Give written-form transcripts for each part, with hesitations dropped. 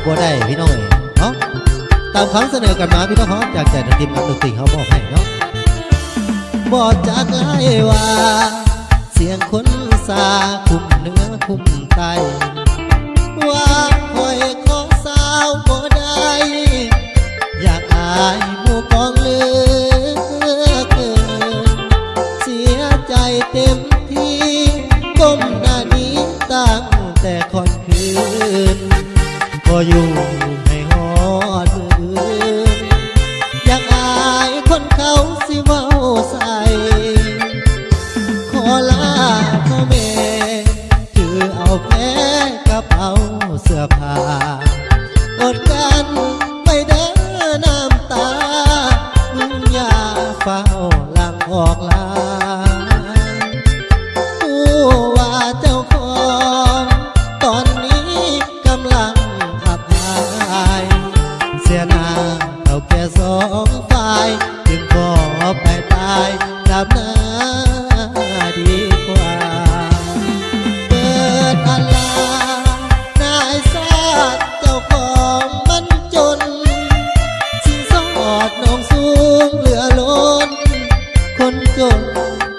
บัวได้พี่น้องเนาะตามคำเสนอกันมาพี่น้องจากใจทีมงานดนตรีเขาบอกให้เนาะบอกจากไล่ว่าเสียงคนสาคุมเนื้อคุมไตว่าคอยของสาวบ่ได้อยากอายหมู่กองเลือเกินเสียใจเต็มที่ก้มหน้านี้ตั้งแต่ค่อนคืนพออยู่ให้หอดมืออยากอายคนเขาสิเว้าใส่ขอลาพ่อแม่ถือเอาแพ้กระเป๋าเสื้อผ้าอดกันไปเด้อน้ำตามึงอย่าเฝ้าหลังออกลาผู้ว่าเจ้าของตอนนี้กำลังอับอายเสียหน้าเท่าแก่สองฝ่ายจึงขอไปตายดับหน้าดีกว่าเปิดอัลลานายซาดเจ้าของมันจนสิ้นสอดน้องสูงเหลือล้นคนจน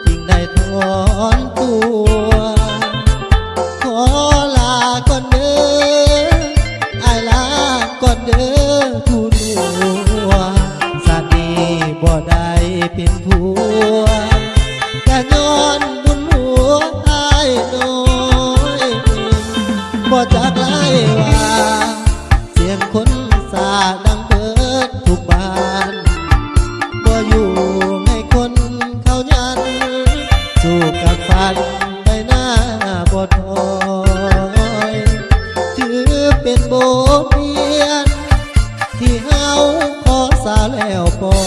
จึงได้ถอนตัวขอลาก่อนเด้ออายลาก่อนเด้อผู้หนูสามีบ่ได้เป็นผัวกะย้อนบุญหัวอายน้อยบ่จากไล่ว่าเสียงคนสาดังเปิดทุกบ้านบ่อยู่ให้คนเขายันสู้กับฟันไปหน้าบ่ถอยถือเป็นบทเรียนที่เฮาขอสาแล้วปล่อ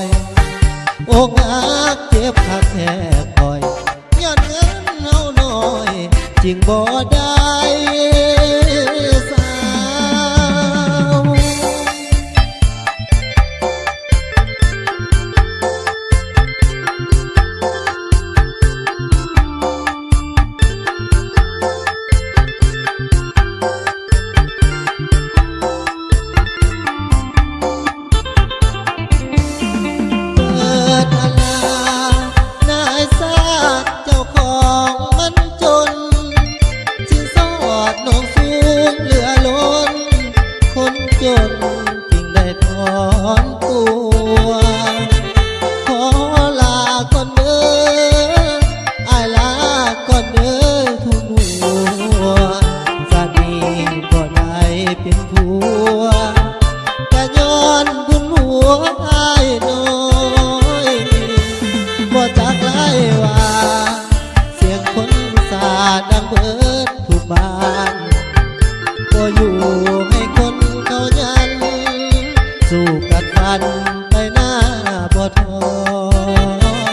ยอกหักเจ็บคักแท้คอยย้อนเงินเฮาน้อยจึงบ่ได้สาว เปิดอัลลานายซาดเจ้าของมันจนสิ้นสอดน้องสูงเหลือล้นคนจนจึงได้ถอนตัวขอลาก่อนเด้ออายลาก่อนเด้อทุกหัวสามีบ่ได้เป็นผัวกะย้อนบุญหัวอายน้อยบ่จากไล่ว่าเสียงคนสาดังเบิดทุกบ้านบ่อยู่ให้คนเขายันสู้กัดฟันไปหน้าบ่ถอ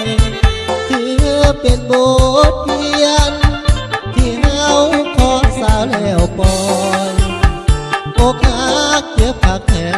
ยถือเป็นบทเรียนที่เฮาขอสาวแล้วปล่อยอกหักเจ็บคักแท้